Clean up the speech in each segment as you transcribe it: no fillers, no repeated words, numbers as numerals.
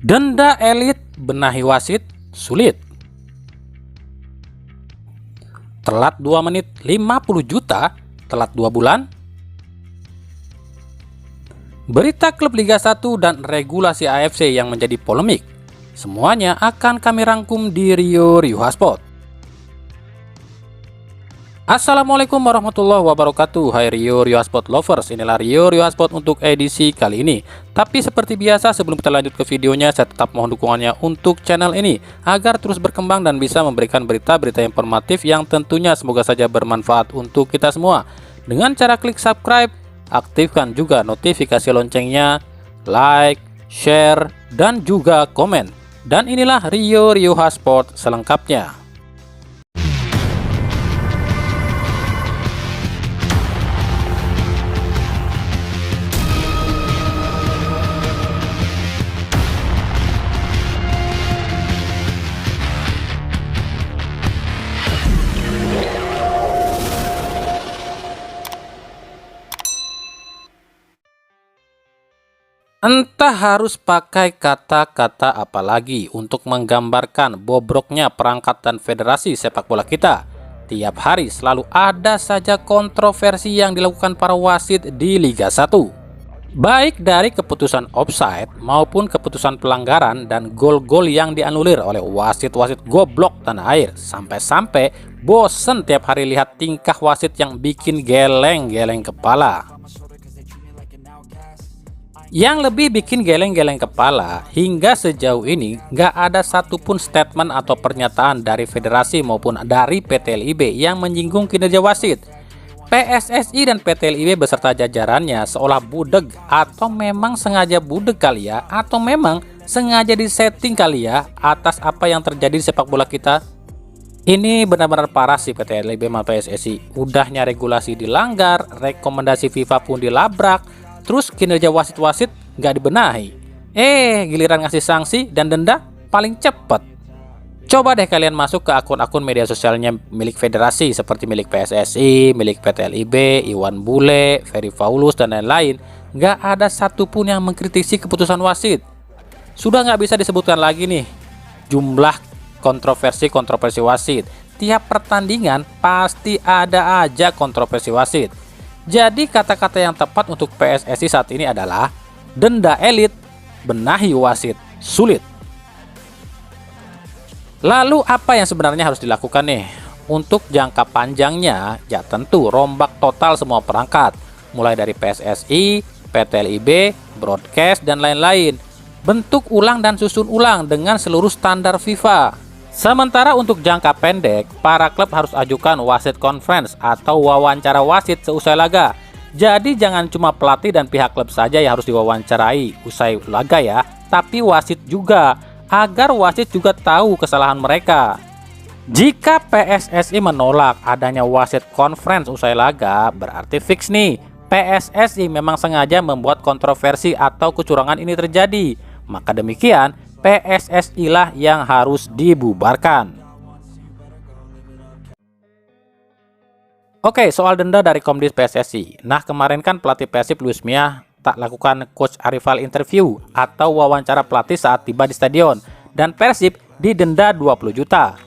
Denda elit benahi wasit sulit. Telat 2 menit 50 juta, telat 2 bulan. Berita klub Liga 1 dan regulasi AFC yang menjadi polemik. Semuanya akan kami rangkum di Rio Sport. Assalamualaikum warahmatullahi wabarakatuh. Hai Rio Sport lovers, inilah Rio Sport untuk edisi kali ini. Tapi seperti biasa, sebelum kita lanjut ke videonya, saya tetap mohon dukungannya untuk channel ini agar terus berkembang dan bisa memberikan berita-berita informatif yang tentunya semoga saja bermanfaat untuk kita semua. Dengan cara klik subscribe, aktifkan juga notifikasi loncengnya, like, share, dan juga komen. Dan inilah Rio Sport selengkapnya. Entah harus pakai kata-kata apa lagi untuk menggambarkan bobroknya perangkat dan federasi sepak bola kita. Tiap hari selalu ada saja kontroversi yang dilakukan para wasit di Liga 1. Baik dari keputusan offside maupun keputusan pelanggaran dan gol-gol yang dianulir oleh wasit-wasit goblok tanah air. Sampai-sampai bosen tiap hari lihat tingkah wasit yang bikin geleng-geleng kepala. Yang lebih bikin geleng-geleng kepala, hingga sejauh ini nggak ada satupun statement atau pernyataan dari federasi maupun dari PT LIB yang menyinggung kinerja wasit. PSSI dan PT LIB beserta jajarannya seolah budeg, atau memang sengaja budeg kali ya, atau memang sengaja disetting kali ya atas apa yang terjadi di sepak bola kita. Ini benar-benar parah sih PT LIB sama PSSI. Udahnya regulasi dilanggar, rekomendasi FIFA pun dilabrak, terus kinerja wasit-wasit nggak dibenahi. Giliran ngasih sanksi dan denda paling cepet. Coba deh kalian masuk ke akun-akun media sosialnya milik federasi seperti milik PSSI, milik PT LIB, Iwan Bule, Ferry Paulus, dan lain-lain. Nggak ada satupun yang mengkritisi keputusan wasit. Sudah nggak bisa disebutkan lagi nih jumlah kontroversi wasit. Tiap pertandingan pasti ada aja kontroversi wasit. Jadi kata-kata yang tepat untuk PSSI saat ini adalah denda elit benahi wasit sulit. Lalu apa yang sebenarnya harus dilakukan nih? Untuk jangka panjangnya ya tentu rombak total semua perangkat, mulai dari PSSI, PT LIB, broadcast, dan lain-lain. Bentuk ulang dan susun ulang dengan seluruh standar FIFA. Sementara untuk jangka pendek, para klub harus ajukan wasit conference atau wawancara wasit seusai laga. Jadi jangan cuma pelatih dan pihak klub saja yang harus diwawancarai usai laga ya, tapi wasit juga, agar wasit juga tahu kesalahan mereka. Jika PSSI menolak adanya wasit conference usai laga, berarti fix nih, PSSI memang sengaja membuat kontroversi atau kecurangan ini terjadi. Maka demikian, PSSI lah yang harus dibubarkan. Oke, soal denda dari Komdis PSSI. Nah, kemarin kan pelatih Persib Luis Mia tak lakukan coach arrival interview atau wawancara pelatih saat tiba di stadion, dan Persib didenda 20 juta.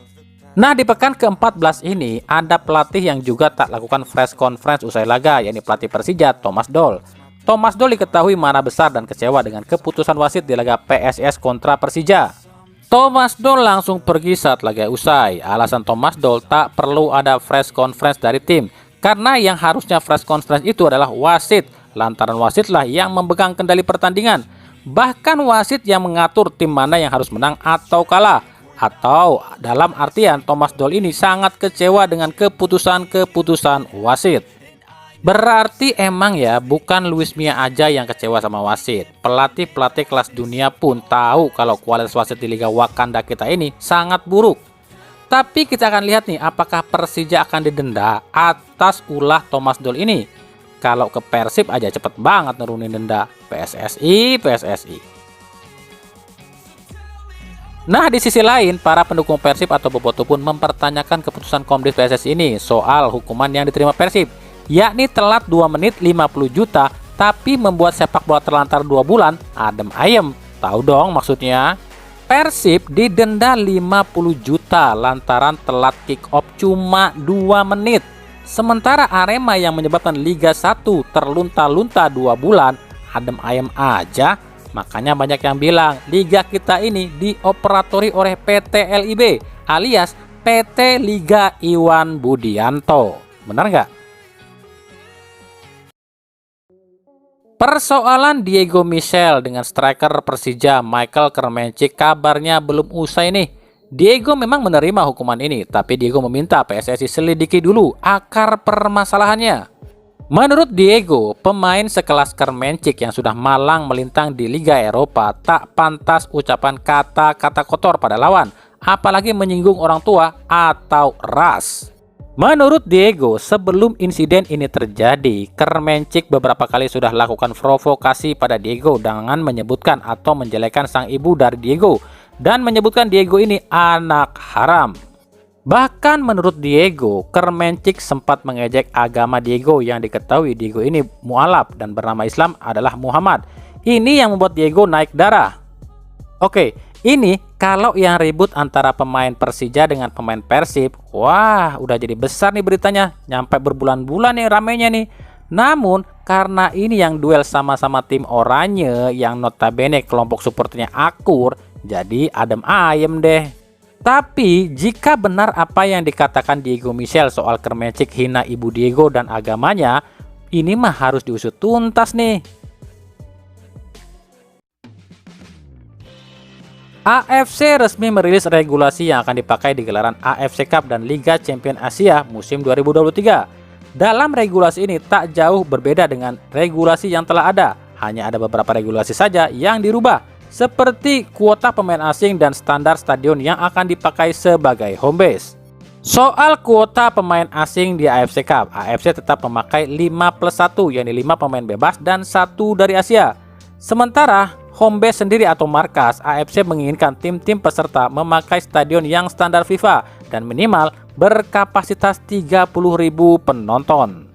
Nah, di pekan ke-14 ini ada pelatih yang juga tak lakukan press conference usai laga, yakni pelatih Persija Thomas Doll. Thomas Doll diketahui marah besar dan kecewa dengan keputusan wasit di laga PSS kontra Persija. Thomas Doll langsung pergi saat laga usai. Alasan Thomas Doll tak perlu ada press conference dari tim, karena yang harusnya press conference itu adalah wasit, lantaran wasitlah yang memegang kendali pertandingan. Bahkan wasit yang mengatur tim mana yang harus menang atau kalah. Atau dalam artian Thomas Doll ini sangat kecewa dengan keputusan wasit. Berarti emang ya bukan Luis Mia aja yang kecewa sama wasit. Pelatih-pelatih kelas dunia pun tahu kalau kualitas wasit di Liga Wakanda kita ini sangat buruk. Tapi kita akan lihat nih apakah Persija akan didenda atas ulah Thomas Doll ini. Kalau ke Persib aja cepet banget nurunin denda. PSSI. Nah, di sisi lain para pendukung Persib atau Boboto pun mempertanyakan keputusan Komdis PSSI ini soal hukuman yang diterima Persib, yakni telat 2 menit 50 juta tapi membuat sepak bola terlantar 2 bulan adem ayem. Tahu dong maksudnya? Persib didenda 50 juta lantaran telat kick off cuma 2 menit. Sementara Arema yang menyebabkan Liga 1 terlunta-lunta 2 bulan, adem ayem aja. Makanya banyak yang bilang liga kita ini dioperatori oleh PT LIB alias PT Liga Iwan Budianto. Benar nggak? Persoalan Diego Michel dengan striker Persija Michael Kremenchik kabarnya belum usai nih. Diego memang menerima hukuman ini, tapi Diego meminta PSSI selidiki dulu akar permasalahannya. Menurut Diego, pemain sekelas Kremenchik yang sudah malang melintang di Liga Eropa tak pantas ucapan kata-kata kotor pada lawan, apalagi menyinggung orang tua atau ras. Menurut Diego, sebelum insiden ini terjadi, Kremenchik beberapa kali sudah lakukan provokasi pada Diego dengan menyebutkan atau menjelekkan sang ibu dari Diego dan menyebutkan Diego ini anak haram. Bahkan menurut Diego, Kremenchik sempat mengejek agama Diego yang diketahui Diego ini mualaf dan bernama Islam adalah Muhammad. Ini yang membuat Diego naik darah. Oke, ini kalau yang ribut antara pemain Persija dengan pemain Persib, wah udah jadi besar nih beritanya, nyampe berbulan-bulan nih ramenya nih. Namun karena ini yang duel sama-sama tim oranye yang notabene kelompok supporternya akur, jadi adem ayem deh. Tapi jika benar apa yang dikatakan Diego Michel soal Kremenchik hina ibu Diego dan agamanya, ini mah harus diusut tuntas nih. AFC resmi merilis regulasi yang akan dipakai di gelaran AFC Cup dan Liga Champions Asia musim 2023. Dalam regulasi ini tak jauh berbeda dengan regulasi yang telah ada, hanya ada beberapa regulasi saja yang dirubah, seperti kuota pemain asing dan standar stadion yang akan dipakai sebagai home base. Soal kuota pemain asing di AFC Cup, AFC tetap memakai 5+1, yakni 5 pemain bebas dan 1 dari Asia. Sementara home base sendiri atau markas, AFC menginginkan tim-tim peserta memakai stadion yang standar FIFA dan minimal berkapasitas 30.000 penonton.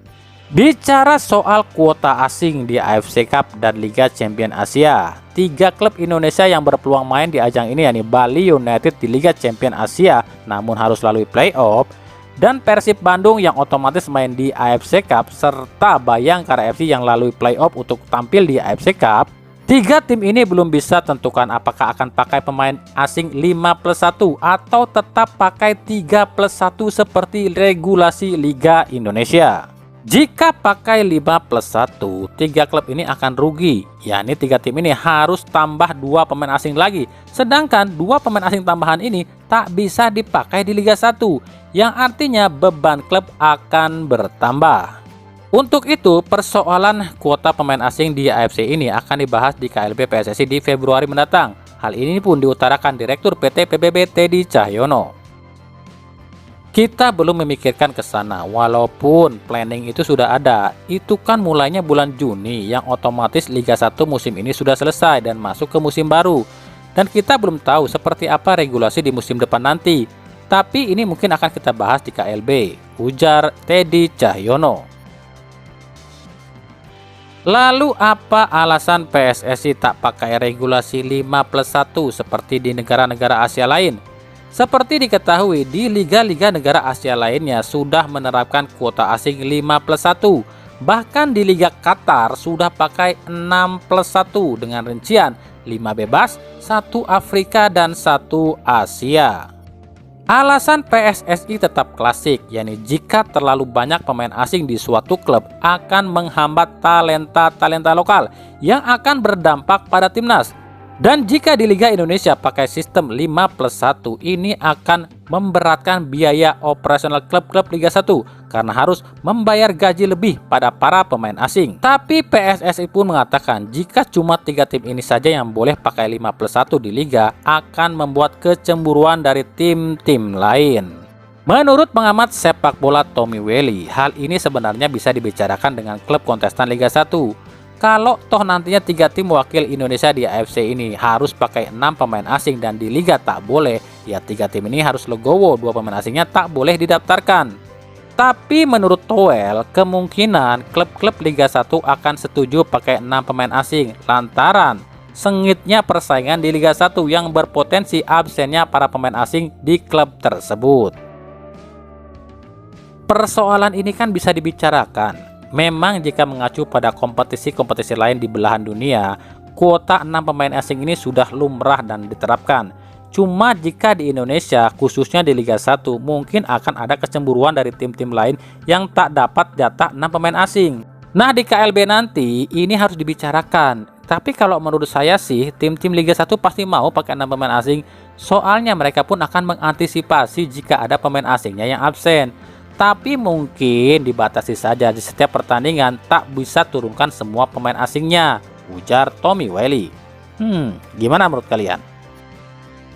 Bicara soal kuota asing di AFC Cup dan Liga Champions Asia, 3 klub Indonesia yang berpeluang main di ajang ini yakni Bali United di Liga Champions Asia namun harus lalui playoff, dan Persib Bandung yang otomatis main di AFC Cup, serta Bayangkara FC yang lalui playoff untuk tampil di AFC Cup. 3 tim ini belum bisa tentukan apakah akan pakai pemain asing 5+1 atau tetap pakai 3+1 seperti regulasi Liga Indonesia. Jika pakai 5+1, 3 klub ini akan rugi, yakni 3 tim ini harus tambah 2 pemain asing lagi, sedangkan 2 pemain asing tambahan ini tak bisa dipakai di Liga 1, yang artinya beban klub akan bertambah. Untuk itu, persoalan kuota pemain asing di AFC ini akan dibahas di KLB PSSI di Februari mendatang. Hal ini pun diutarakan Direktur PT PBB Teddy Cahyono. Kita belum memikirkan ke sana, walaupun planning itu sudah ada. Itu kan mulainya bulan Juni, yang otomatis Liga 1 musim ini sudah selesai dan masuk ke musim baru. Dan kita belum tahu seperti apa regulasi di musim depan nanti. Tapi ini mungkin akan kita bahas di KLB, ujar Teddy Cahyono. Lalu apa alasan PSSI tak pakai regulasi 5+1 seperti di negara-negara Asia lain? Seperti diketahui, di liga-liga negara Asia lainnya sudah menerapkan kuota asing 5+1. Bahkan di Liga Qatar sudah pakai 6+1 dengan rincian 5 bebas, 1 Afrika dan 1 Asia. Alasan PSSI tetap klasik, yakni jika terlalu banyak pemain asing di suatu klub akan menghambat talenta-talenta lokal yang akan berdampak pada timnas. Dan jika di Liga Indonesia pakai sistem 5+1, ini akan memberatkan biaya operasional klub-klub Liga 1 karena harus membayar gaji lebih pada para pemain asing. Tapi PSSI pun mengatakan jika cuma 3 tim ini saja yang boleh pakai 5+1 di Liga akan membuat kecemburuan dari tim-tim lain. Menurut pengamat sepak bola Tommy Welly, hal ini sebenarnya bisa dibicarakan dengan klub kontestan Liga 1. Kalau toh nantinya 3 tim wakil Indonesia di AFC ini harus pakai 6 pemain asing dan di Liga tak boleh, ya 3 tim ini harus legowo, 2 pemain asingnya tak boleh didaftarkan. Tapi menurut Toel, kemungkinan klub-klub Liga 1 akan setuju pakai 6 pemain asing lantaran sengitnya persaingan di Liga 1 yang berpotensi absennya para pemain asing di klub tersebut. Persoalan ini kan bisa dibicarakan. Memang jika mengacu pada kompetisi-kompetisi lain di belahan dunia, kuota 6 pemain asing ini sudah lumrah dan diterapkan. Cuma jika di Indonesia, khususnya di Liga 1, mungkin akan ada kecemburuan dari tim-tim lain yang tak dapat jatah 6 pemain asing. Nah, di KLB nanti ini harus dibicarakan. Tapi kalau menurut saya sih, tim-tim Liga 1 pasti mau pakai 6 pemain asing. Soalnya mereka pun akan mengantisipasi jika ada pemain asingnya yang absen. Tapi mungkin dibatasi saja, di setiap pertandingan tak bisa turunkan semua pemain asingnya, ujar Tommy Welly. Gimana menurut kalian?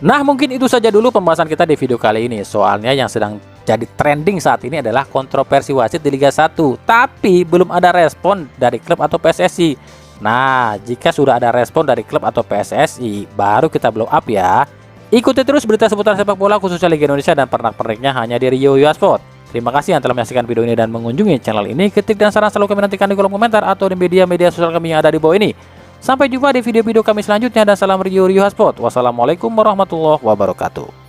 Nah, mungkin itu saja dulu pembahasan kita di video kali ini. Soalnya yang sedang jadi trending saat ini adalah kontroversi wasit di Liga 1. Tapi belum ada respon dari klub atau PSSI. Nah, jika sudah ada respon dari klub atau PSSI, baru kita blow up ya. Ikuti terus berita seputar sepak bola khususnya Liga Indonesia dan pernak-perniknya hanya di Rio Sport. Terima kasih yang telah menyaksikan video ini dan mengunjungi channel ini. Kritik dan saran selalu kami nantikan di kolom komentar atau di media-media sosial kami yang ada di bawah ini. Sampai jumpa di video-video kami selanjutnya dan salam Rio Sport. Wassalamualaikum warahmatullahi wabarakatuh.